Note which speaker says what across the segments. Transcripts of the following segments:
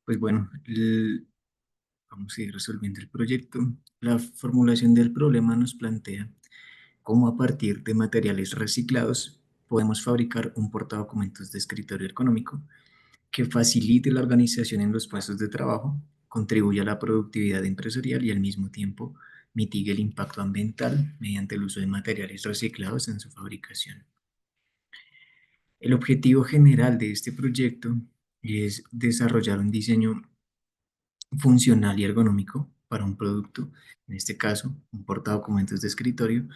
Speaker 1: Pues bueno, vamos a ir resolviendo el proyecto. La formulación del problema nos plantea cómo a partir de materiales reciclados podemos fabricar un portadocumentos de escritorio ergonómico que facilite la organización en los puestos de trabajo, contribuya a la productividad empresarial y al mismo tiempo mitigue el impacto ambiental mediante el uso de materiales reciclados en su fabricación. El objetivo general de este proyecto es desarrollar un diseño funcional y ergonómico para un producto, en este caso, un portadocumentos de escritorio,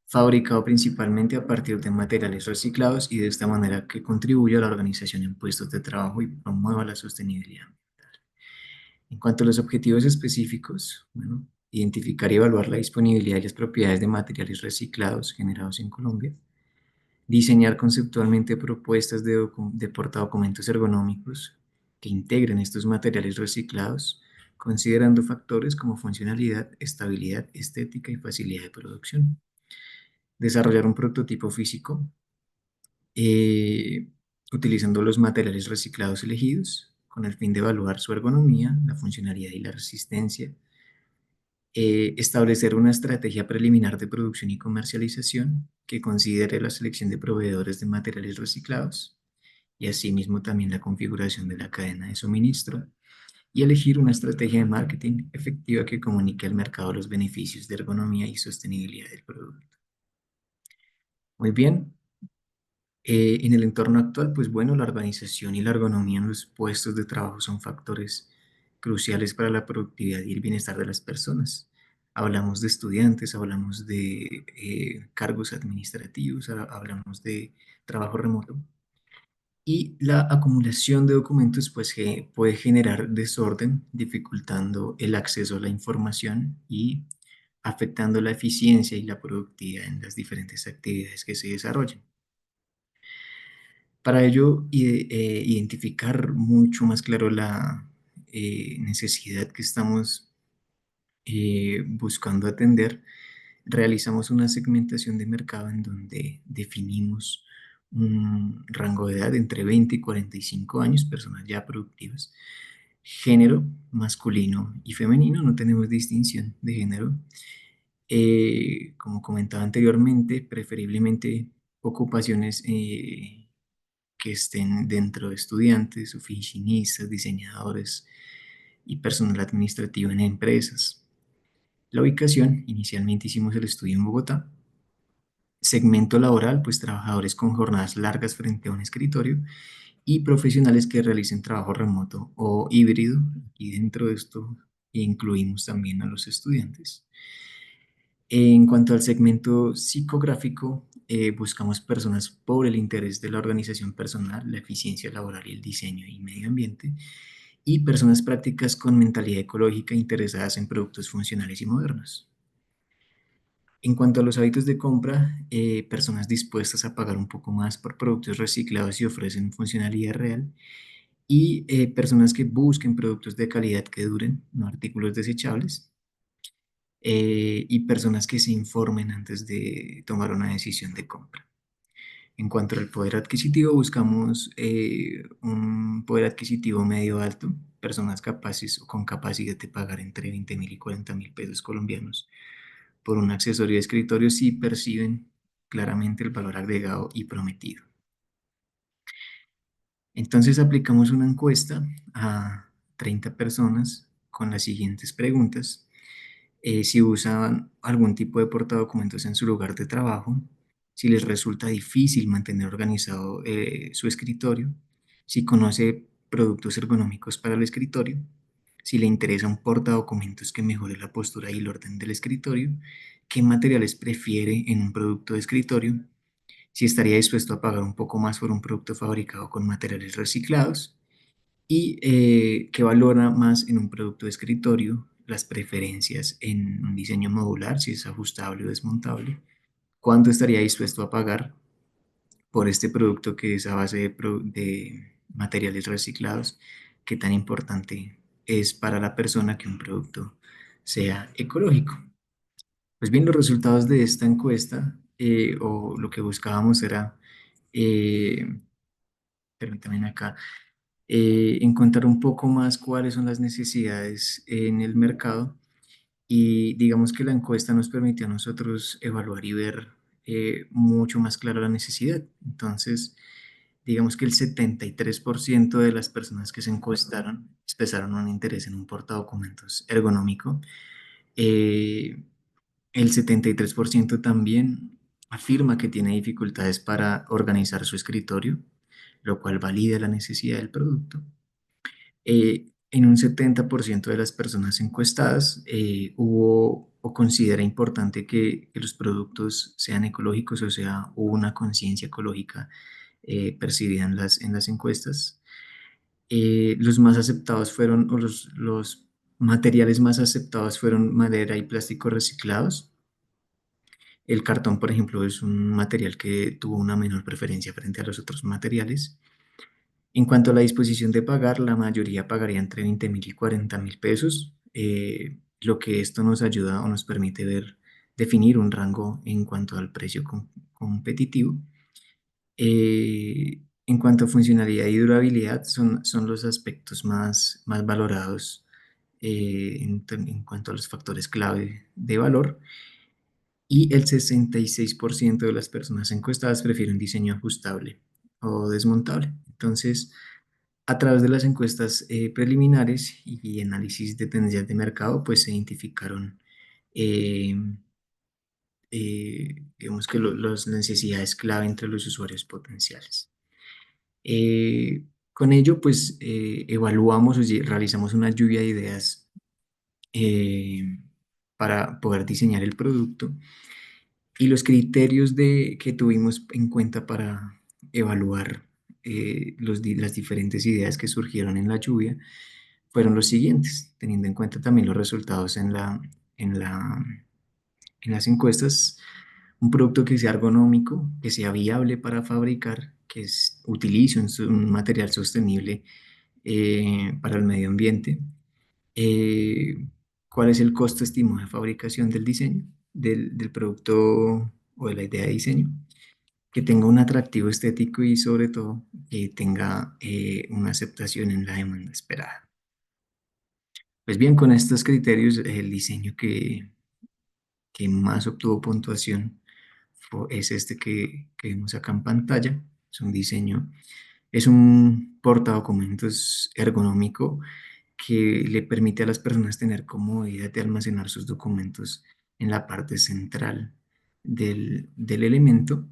Speaker 1: fabricado principalmente a partir de materiales reciclados y de esta manera que contribuya a la organización en puestos de trabajo y promueva la sostenibilidad. En cuanto a los objetivos específicos, bueno, identificar y evaluar la disponibilidad y las propiedades de materiales reciclados generados en Colombia, diseñar conceptualmente propuestas de portadocumentos ergonómicos que integren estos materiales reciclados, considerando factores como funcionalidad, estabilidad, estética y facilidad de producción. Desarrollar un prototipo físico eh, utilizando los materiales reciclados elegidos con el fin de evaluar su ergonomía, la funcionalidad y la resistencia. Establecer una estrategia preliminar de producción y comercialización que considere la selección de proveedores de materiales reciclados y asimismo también la configuración de la cadena de suministro y elegir una estrategia de marketing efectiva que comunique al mercado los beneficios de ergonomía y sostenibilidad del producto. Muy bien, en el entorno actual, pues bueno, la organización y la ergonomía en los puestos de trabajo son factores cruciales para la productividad y el bienestar de las personas. Hablamos de estudiantes, hablamos de cargos administrativos, hablamos de trabajo remoto. Y la acumulación de documentos pues, puede generar desorden, dificultando el acceso a la información y afectando la eficiencia y la productividad en las diferentes actividades que se desarrollan. Para ello, identificar mucho más claro la necesidad que estamos buscando atender, realizamos una segmentación de mercado en donde definimos un rango de edad entre 20 y 45 años, personas ya productivas, género masculino y femenino, no tenemos distinción de género. Como comentaba anteriormente, preferiblemente ocupaciones que estén dentro de estudiantes, oficinistas, diseñadores y personal administrativo en empresas. La ubicación, inicialmente hicimos el estudio en Bogotá. Segmento laboral, pues trabajadores con jornadas largas frente a un escritorio y profesionales que realicen trabajo remoto o híbrido. Y dentro de esto incluimos también a los estudiantes. En cuanto al segmento psicográfico, buscamos personas por el interés de la organización personal, la eficiencia laboral y el diseño y medio ambiente, y personas prácticas con mentalidad ecológica interesadas en productos funcionales y modernos. En cuanto a los hábitos de compra, personas dispuestas a pagar un poco más por productos reciclados y ofrecen funcionalidad real, y personas que busquen productos de calidad que duren, no artículos desechables, y personas que se informen antes de tomar una decisión de compra. En cuanto al poder adquisitivo, buscamos un poder adquisitivo medio alto, personas capaces o con capacidad de pagar entre 20.000 y 40.000 pesos colombianos por un accesorio de escritorio si perciben claramente el valor agregado y prometido. Entonces aplicamos una encuesta a 30 personas con las siguientes preguntas. Si usan algún tipo de portadocumentos en su lugar de trabajo, si les resulta difícil mantener organizado su escritorio, si conoce productos ergonómicos para el escritorio, si le interesa un portadocumentos que mejore la postura y el orden del escritorio, qué materiales prefiere en un producto de escritorio, si estaría dispuesto a pagar un poco más por un producto fabricado con materiales reciclados y qué valora más en un producto de escritorio, las preferencias en un diseño modular, si es ajustable o desmontable, cuánto estaría dispuesto a pagar por este producto que es a base de materiales reciclados, qué tan importante es para la persona que un producto sea ecológico. Pues bien, los resultados de esta encuesta o lo que buscábamos era, eh, permítanme acá, encontrar un poco más cuáles son las necesidades en el mercado y digamos que la encuesta nos permitió a nosotros evaluar y ver mucho más clara la necesidad. Entonces, digamos que el 73% de las personas que se encuestaron expresaron un interés en un portadocumentos ergonómico. Eh, el 73% también afirma que tiene dificultades para organizar su escritorio, lo cual valida la necesidad del producto. En un 70% de las personas encuestadas hubo o considera importante que los productos sean ecológicos, o sea, hubo una conciencia ecológica percibida en las encuestas. Los más aceptados fueron, o los materiales más aceptados fueron madera y plástico reciclados. El cartón, por ejemplo, es un material que tuvo una menor preferencia frente a los otros materiales. En cuanto a la disposición de pagar, la mayoría pagaría entre 20.000 y 40.000 pesos, lo que esto nos ayuda o nos permite definir un rango en cuanto al precio competitivo. En cuanto a funcionalidad y durabilidad, son los aspectos más valorados en cuanto a los factores clave de valor. Y el 66% de las personas encuestadas prefieren diseño ajustable o desmontable. Entonces, a través de las encuestas preliminares y análisis de tendencias de mercado, pues se identificaron, eh, digamos que las necesidades clave entre los usuarios potenciales. Con ello, pues evaluamos realizamos una lluvia de ideas eh, para poder diseñar el producto y los criterios que tuvimos en cuenta para evaluar las diferentes ideas que surgieron en la lluvia fueron los siguientes, teniendo en cuenta también los resultados en la, en las encuestas. Un producto que sea ergonómico, que sea viable para fabricar, utilice un material sostenible para el medio ambiente. Eh, ¿Cuál es el costo estimado de fabricación del diseño, del producto o de la idea de diseño? Que tenga un atractivo estético y sobre todo que tenga una aceptación en la demanda esperada. Pues bien, con estos criterios, el diseño que más obtuvo puntuación es este que vemos acá en pantalla. Es un diseño, es un portadocumentos ergonómico que le permite a las personas tener comodidad de almacenar sus documentos en la parte central del elemento.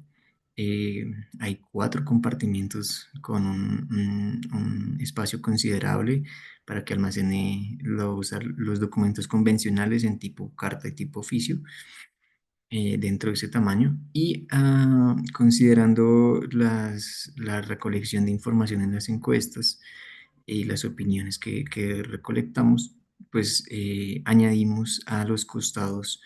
Speaker 1: Hay 4 compartimientos con un espacio considerable para que almacene los documentos convencionales en tipo carta y tipo oficio dentro de ese tamaño y considerando la recolección de información en las encuestas y las opiniones que recolectamos, pues añadimos a los costados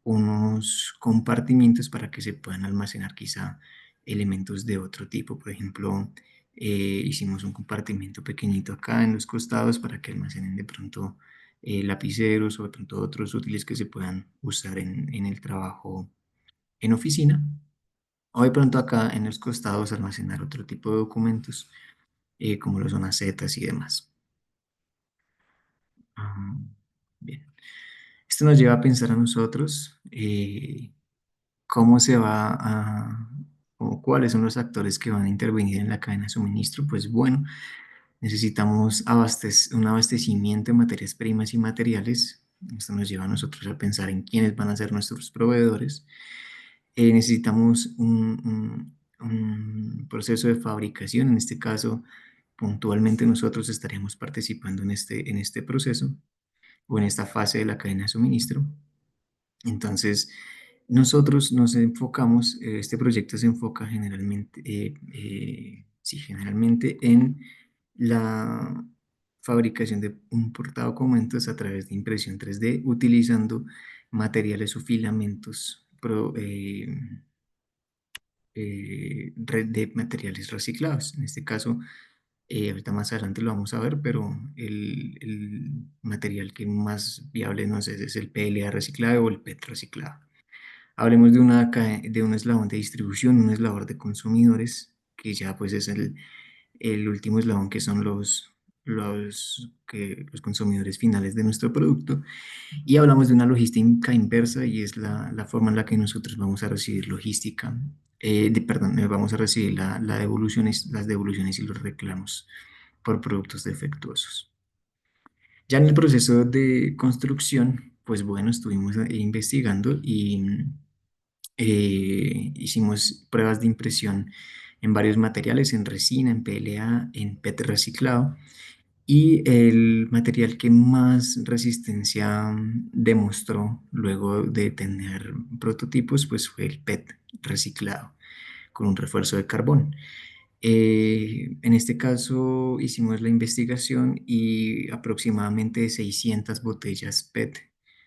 Speaker 1: unos compartimientos para que se puedan almacenar quizá elementos de otro tipo. Por ejemplo, hicimos un compartimento pequeñito acá en los costados para que almacenen de pronto lapiceros o de pronto otros útiles que se puedan usar en el trabajo en oficina. O de pronto acá en los costados almacenar otro tipo de documentos como lo son acetas y demás. Ah, bien. Esto nos lleva a pensar a nosotros cómo se va o cuáles son los actores que van a intervenir en la cadena de suministro. Pues bueno, necesitamos un abastecimiento de materias primas y materiales. Esto nos lleva a nosotros a pensar en quiénes van a ser nuestros proveedores. Necesitamos un proceso de fabricación. En este caso, puntualmente nosotros estaríamos participando en este proceso o en esta fase de la cadena de suministro. Entonces, nosotros nos enfocamos, este proyecto se enfoca generalmente, sí, generalmente en la fabricación de un portadocumentos a través de impresión 3D utilizando materiales o filamentos de materiales reciclados. En este caso, ahorita más adelante lo vamos a ver, pero el material que más viable nos es el PLA reciclado o el PET reciclado. Hablemos de un eslabón de distribución, un eslabón de consumidores, que ya pues es el último eslabón que son los consumidores finales de nuestro producto. Y hablamos de una logística inversa y es la forma en la que nosotros vamos a recibir logística, perdón, vamos a recibir las devoluciones y los reclamos por productos defectuosos. Ya en el proceso de construcción, pues bueno, estuvimos investigando y hicimos pruebas de impresión en varios materiales, en resina, en PLA, en PET reciclado. Y el material que más resistencia demostró luego de tener prototipos, pues fue el PET reciclado con un refuerzo de carbón. En este caso hicimos la investigación y aproximadamente de 600 botellas PET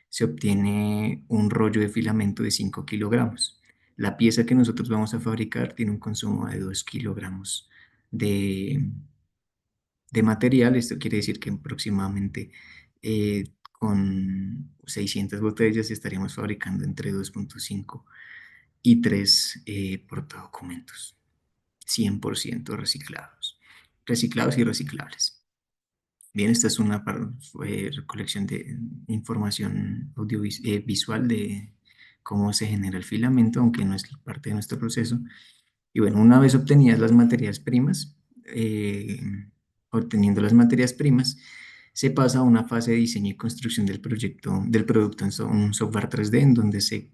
Speaker 1: se obtiene un rollo de filamento de 5 kilogramos. La pieza que nosotros vamos a fabricar tiene un consumo de 2 kilogramos de, de material. Esto quiere decir que aproximadamente con 600 botellas estaríamos fabricando entre 2,5 y 3 portadocumentos. 100% reciclados y reciclables. Bien, esta es una recolección de información visual de cómo se genera el filamento, aunque no es parte de nuestro proceso. Y bueno, una vez obtenidas las materias primas, eh, obteniendo las materias primas, se pasa a una fase de diseño y construcción del proyecto, del producto en un software 3D en donde se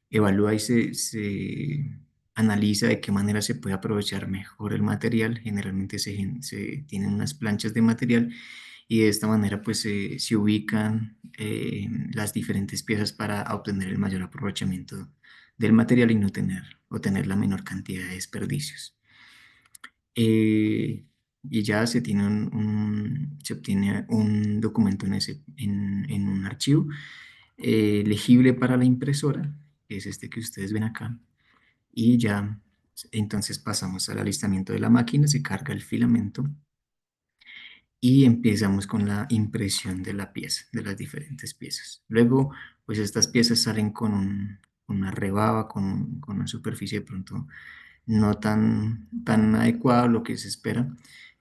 Speaker 1: evalúa y se analiza de qué manera se puede aprovechar mejor el material. Generalmente se tienen unas planchas de material y de esta manera pues se ubican las diferentes piezas para obtener el mayor aprovechamiento del material y no tener la menor cantidad de desperdicios. Eh, y ya se obtiene un documento en un archivo legible para la impresora, que es este que ustedes ven acá, y ya entonces pasamos al alistamiento de la máquina, se carga el filamento y empezamos con la impresión de la pieza, de las diferentes piezas. Luego, pues estas piezas salen con una rebaba, con una superficie de pronto no tan adecuada a lo que se espera.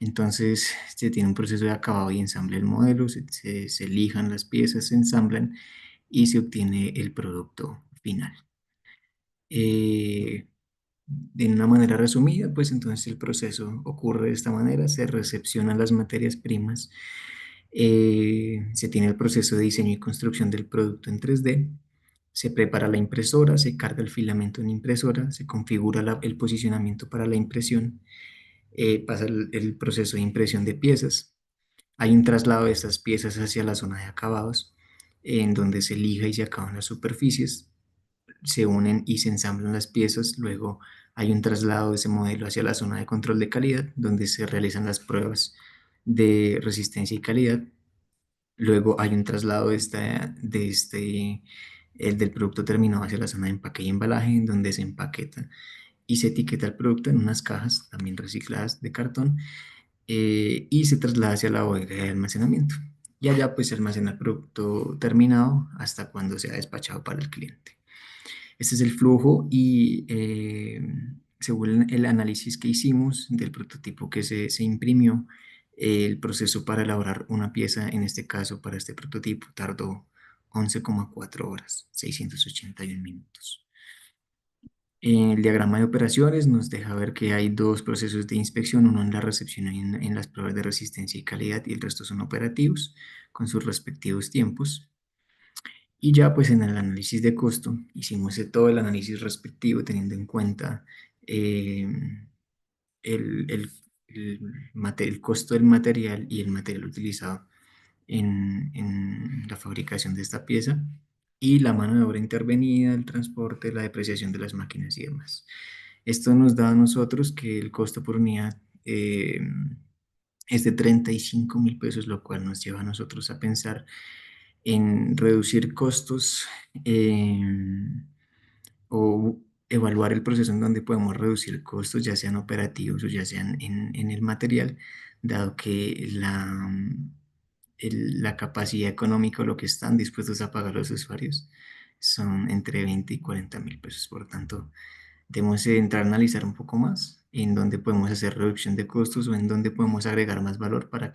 Speaker 1: Entonces se tiene un proceso de acabado y ensamble del modelo, se lijan las piezas, se ensamblan y se obtiene el producto final. Eh, de una manera resumida, pues entonces el proceso ocurre de esta manera: se recepcionan las materias primas, se tiene el proceso de diseño y construcción del producto en 3D, se prepara la impresora, se carga el filamento en impresora, se configura el posicionamiento para la impresión, pasa el proceso de impresión de piezas, hay un traslado de estas piezas hacia la zona de acabados, en donde se lija y se acaban las superficies, se unen y se ensamblan las piezas. Luego hay un traslado de ese modelo hacia la zona de control de calidad, donde se realizan las pruebas de resistencia y calidad. Luego hay un traslado del producto terminado hacia la zona de empaque y embalaje, en donde se empaqueta y se etiqueta el producto en unas cajas también recicladas de cartón, y se traslada hacia la bodega de almacenamiento. Y allá pues se almacena el producto terminado hasta cuando sea despachado para el cliente. Este es el flujo y según el análisis que hicimos del prototipo que se imprimió, el proceso para elaborar una pieza, en este caso para este prototipo, tardó 11,4 horas, 681 minutos. El diagrama de operaciones nos deja ver que hay dos procesos de inspección, uno en la recepción y en las pruebas de resistencia y calidad, y el resto son operativos con sus respectivos tiempos. Y ya pues en el análisis de costo hicimos todo el análisis respectivo teniendo en cuenta eh, el, el, el costo del material y el material utilizado en la fabricación de esta pieza, y la mano de obra intervenida, el transporte, la depreciación de las máquinas y demás. Esto nos da a nosotros que el costo por unidad es de 35.000 pesos, lo cual nos lleva a nosotros a pensar en reducir costos, o evaluar el proceso en donde podemos reducir costos, ya sean operativos o ya sean en el material, dado que la capacidad económica o lo que están dispuestos a pagar los usuarios son entre 20 y 40.000 pesos. Por tanto, debemos entrar a analizar un poco más en dónde podemos hacer reducción de costos o en dónde podemos agregar más valor para que